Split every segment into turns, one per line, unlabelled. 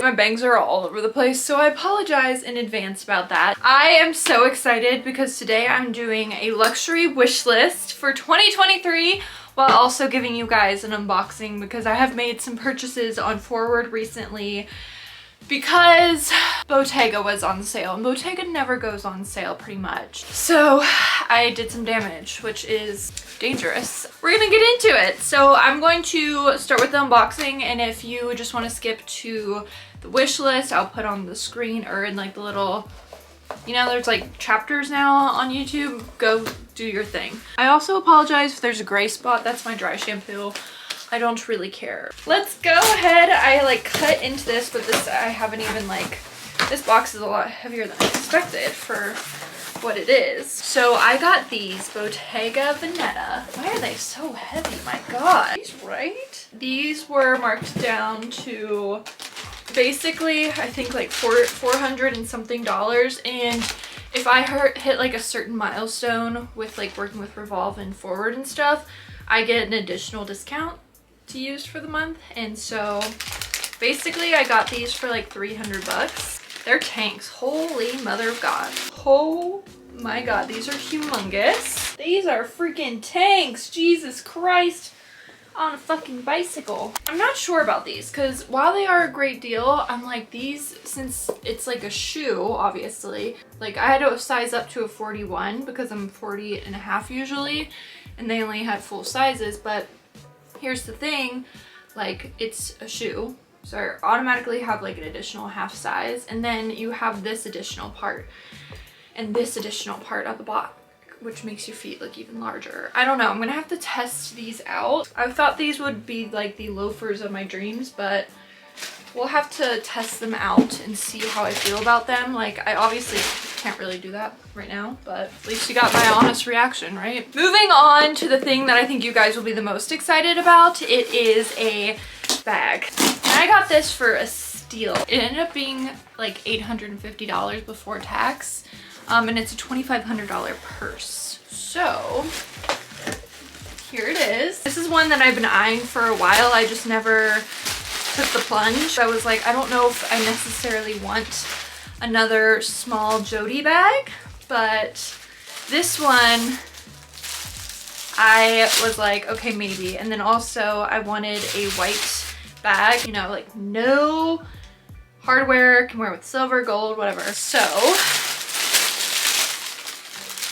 My bangs are all over the place, so I apologize in advance about that. I am so excited because today I'm doing a luxury wish list for 2023 while also giving you guys an unboxing because I have made some purchases on FWRD recently because Bottega was on sale, and Bottega never goes on sale pretty much. So I did some damage, which is dangerous. We're gonna get into it. So I'm going to start with the unboxing, and if you just want to skip to the wish list, I'll put on the screen or in like the little, you know, there's like chapters now on YouTube. Go do your thing. I also apologize if there's a gray spot. That's my dry shampoo. I don't really care. Let's go ahead. I like cut into this, but this I haven't even like, this box is a lot heavier than I expected for what it is. So I got these Bottega Veneta. Why are they so heavy? My God. These right? These were marked down to basically, I think like $400 and something. And if I hit like a certain milestone with like working with Revolve and FWRD and stuff, I get an additional discount to use for the month. And so basically I got these for like 300 bucks. They're tanks. Holy mother of God. Oh my God, these are humongous. These are freaking tanks. Jesus Christ. On a fucking bicycle. I'm not sure about these because while they are a great deal, I'm like, these, since it's like a shoe, obviously, like I had to size up to a 41 because I'm 40 and a half usually, and they only had full sizes. But here's the thing, like it's a shoe, so I automatically have like an additional half size, and then you have this additional part and this additional part at the bottom, which makes your feet look even larger. I don't know, I'm gonna have to test these out. I thought these would be like the loafers of my dreams, but we'll have to test them out and see how I feel about them. Like, I obviously can't really do that right now, but at least you got my honest reaction, right? Moving on to the thing that I think you guys will be the most excited about. It is a bag. And I got this for a steal. It ended up being like $850 before tax. And it's a $2,500 purse. So here it is. This is one that I've been eyeing for a while. I just never took the plunge. I was like, I don't know if I necessarily want another small Jody bag, but this one I was like, okay, maybe. And then also I wanted a white bag, you know, like no hardware, can wear with silver, gold, whatever. So,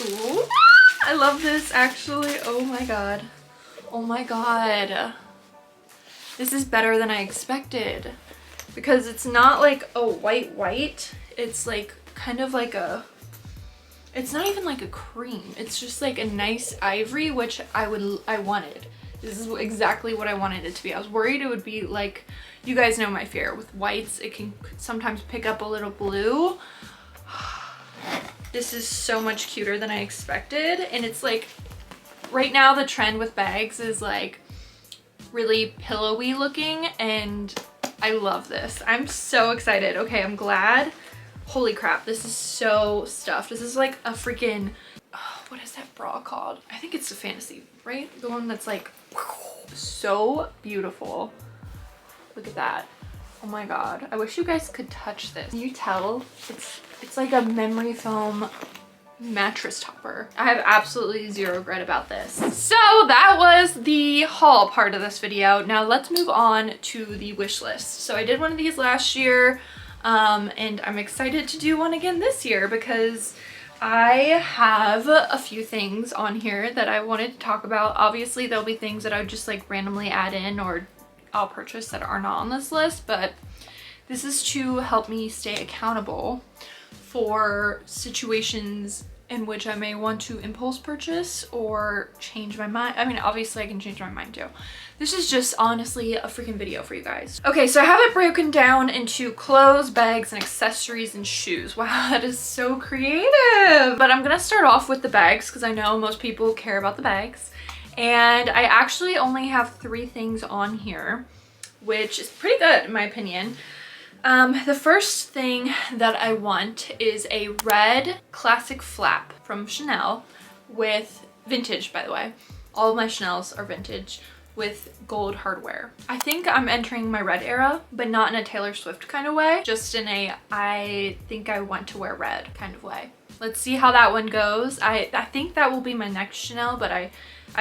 ooh, I love this actually. Oh my God. Oh my God. This is better than I expected because it's not like a white. It's like kind of like a, it's not even like a cream. It's just like a nice ivory, which I wanted. This is exactly what I wanted it to be. I was worried it would be like, you guys know my fear with whites. It can sometimes pick up a little blue. This is so much cuter than I expected. And it's like, right now the trend with bags is like really pillowy looking, and I love this. I'm so excited. Okay, I'm glad. Holy crap, this is so stuffed. This is like a freaking, oh, what is that bra called? I think it's the Fantasy, right? The one that's like so beautiful. Look at that. Oh my God. I wish you guys could touch this. Can you tell? It's like a memory foam mattress topper. I have absolutely zero regret about this. So that was the haul part of this video. Now let's move on to the wish list. So I did one of these last year, and I'm excited to do one again this year because I have a few things on here that I wanted to talk about. Obviously there'll be things that I would just like randomly add in or I'll purchase that are not on this list, but this is to help me stay accountable for situations in which I may want to impulse purchase or change my mind. I mean, obviously I can change my mind too. This is just honestly a freaking video for you guys. Okay, so I have it broken down into clothes, bags, and accessories and shoes. Wow, that is so creative. But I'm gonna start off with the bags because I know most people care about the bags. And I actually only have 3 things on here, which is pretty good in my opinion. The first thing that I want is a red classic flap from Chanel with vintage, by the way. All of my Chanels are vintage. with gold hardware. I think I'm entering my red era, but not in a Taylor Swift kind of way, just in a I think I want to wear red kind of way. Let's see how that one goes. I think that will be my next Chanel, but I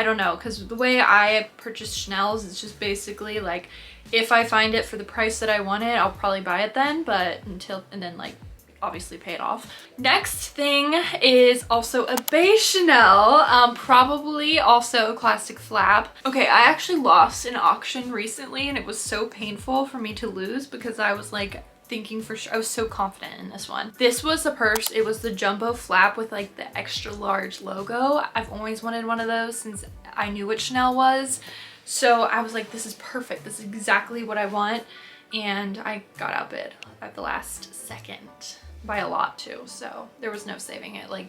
don't know, because the way I purchase Chanel's is just basically like, if I find it for the price that I want it, I'll probably buy it then, but and then like obviously pay it off. Next thing is also a beige Chanel, probably also a classic flap. Okay, I actually lost an auction recently and it was so painful for me to lose because I was like thinking for sure, I was so confident in this one. This was the purse, it was the jumbo flap with like the extra large logo. I've always wanted one of those since I knew what Chanel was. So I was like, this is perfect, this is exactly what I want. And I got outbid at the last second. By a lot too, so there was no saving it, like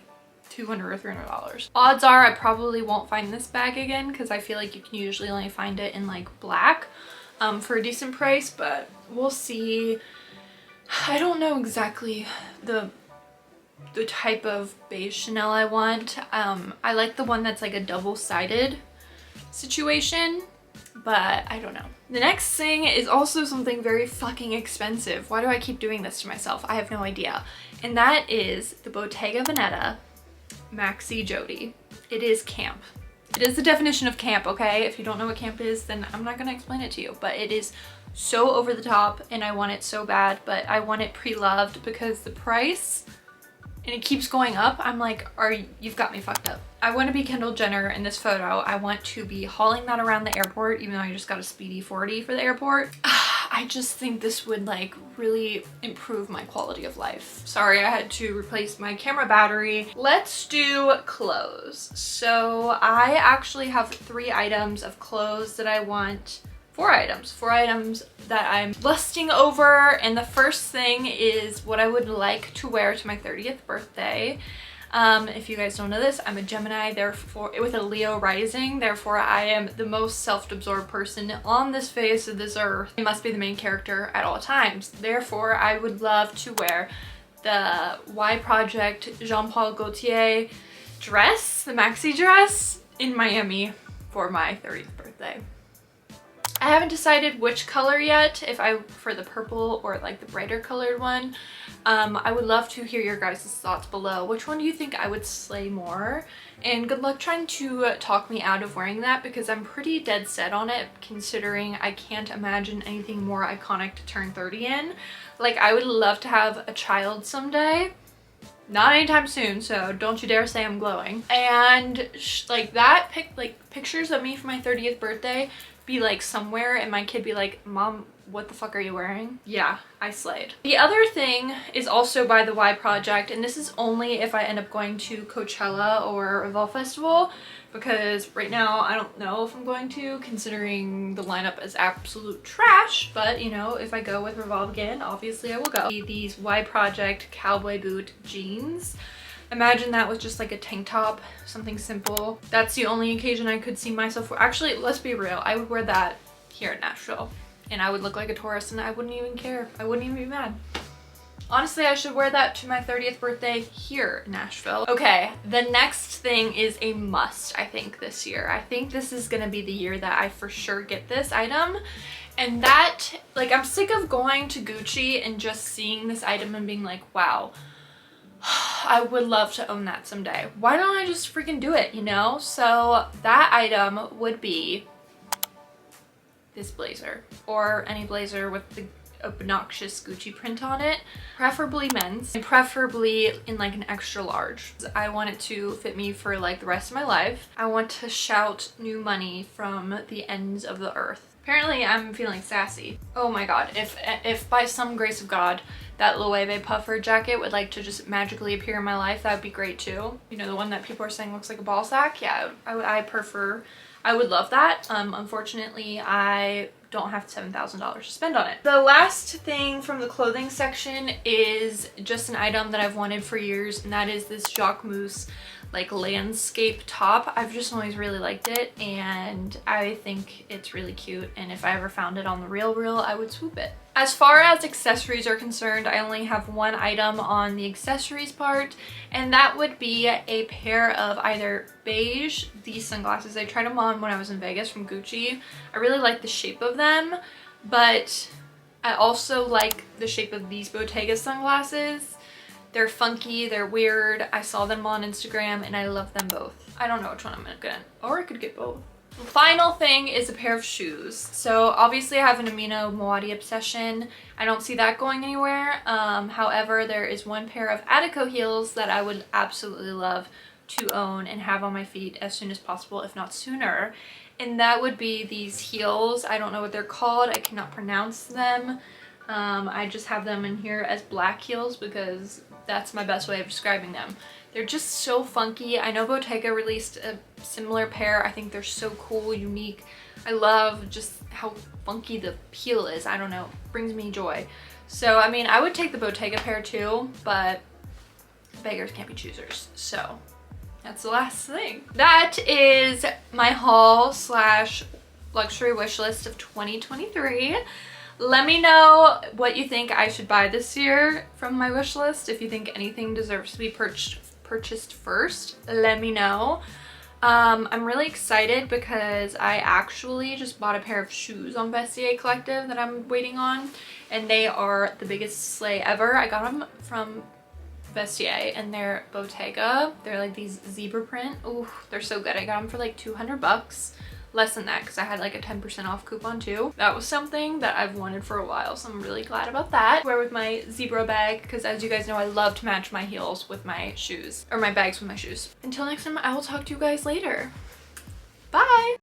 $200 or $300. Odds are I probably won't find this bag again because I feel like you can usually only find it in like black for a decent price, but we'll see. I don't know exactly the type of beige Chanel I want. I like the one that's like a double-sided situation, but I don't know. The next thing is also something very fucking expensive. Why do I keep doing this to myself? I have no idea. And that is the Bottega Veneta Maxi Jody. It is camp. It is the definition of camp, okay? If you don't know what camp is, then I'm not gonna explain it to you, but it is so over the top and I want it so bad, but I want it pre-loved because the price, and it keeps going up. I'm like, you've got me fucked up. I want to be Kendall Jenner in this photo. I want to be hauling that around the airport, even though I just got a speedy 40 for the airport. I just think this would like really improve my quality of life. Sorry, I had to replace my camera battery. Let's do clothes. So I actually have 3 items of clothes that I want. 4 items that I'm lusting over, and the first thing is what I would like to wear to my 30th birthday. If you guys don't know this, I'm a Gemini, therefore with a Leo rising, therefore I am the most self-absorbed person on this face of this earth. I must be the main character at all times. Therefore, I would love to wear the Y Project Jean Paul Gaultier dress, the maxi dress, in Miami for my 30th birthday. I haven't decided which color yet, if I for the purple or like the brighter colored one. I would love to hear your guys' thoughts below. Which one do you think I would slay more? And good luck trying to talk me out of wearing that because I'm pretty dead set on it, considering I can't imagine anything more iconic to turn 30 in. Like, I would love to have a child someday. Not anytime soon, so don't you dare say I'm glowing. And like that, pictures of me for my 30th birthday be like somewhere and my kid be like, Mom, what the fuck are you wearing? Yeah, I slayed. The other thing is also by the Y Project, and this is only if I end up going to Coachella or Revolve Festival, because right now I don't know if I'm going to, considering the lineup is absolute trash, but you know, if I go with Revolve again, obviously I will go. These Y Project cowboy boot jeans. Imagine that with just like a tank top, something simple. That's the only occasion I could see myself wear. Actually, let's be real, I would wear that here in Nashville and I would look like a tourist and I wouldn't even care. I wouldn't even be mad. Honestly, I should wear that to my 30th birthday here in Nashville. Okay, the next thing is a must, I think, this year. I think this is gonna be the year that I for sure get this item. And that, like, I'm sick of going to Gucci and just seeing this item and being like, wow, I would love to own that someday. Why don't I just freaking do it, you know? So that item would be this blazer, or any blazer with the obnoxious Gucci print on it, preferably men's, and preferably in like an extra large. I want it to fit me for like the rest of my life. I want to shout new money from the ends of the earth. Apparently I'm feeling sassy. Oh my god, if by some grace of God that Loewe Puffer jacket would like to just magically appear in my life, that would be great too. You know, the one that people are saying looks like a ball sack? Yeah, I would love that. Unfortunately, I don't have $7,000 to spend on it. The last thing from the clothing section is just an item that I've wanted for years, and that is this Jacquemus like landscape top. I've just always really liked it and I think it's really cute, and if I ever found it on the real, I would swoop it. As far as accessories are concerned, I only have one item on the accessories part, and that would be a pair of either beige, these sunglasses. I tried them on when I was in Vegas from Gucci. I really like the shape of them, but I also like the shape of these Bottega sunglasses. They're funky, they're weird. I saw them on Instagram and I love them both. I don't know which one I'm gonna get, or I could get both. The final thing is a pair of shoes. So obviously I have an Amino Moati obsession. I don't see that going anywhere. However, there is one pair of Attico heels that I would absolutely love to own and have on my feet as soon as possible, if not sooner. And that would be these heels. I don't know what they're called. I cannot pronounce them. I just have them in here as black heels because that's my best way of describing them. They're just so funky. I know Bottega released a similar pair. I think they're so cool, unique. I love just how funky the heel is. I don't know, it brings me joy. So, I mean, I would take the Bottega pair too, but beggars can't be choosers. So, that's the last thing. That is my haul slash luxury wish list of 2023. Let me know what you think I should buy this year from my wish list. If you think anything deserves to be purchased first, let me know. I'm really excited because I actually just bought a pair of shoes on Vestiaire Collective that I'm waiting on, and they are the biggest slay ever. I got them from Vestiaire and they're Bottega. They're like these zebra print. Ooh, they're so good. I got them for like 200 bucks. Less than that because I had like a 10% off coupon too. That was something that I've wanted for a while, so I'm really glad about that. Wear with my zebra bag because, as you guys know, I love to match my heels with my shoes, or my bags with my shoes. Until next time, I will talk to you guys later. Bye!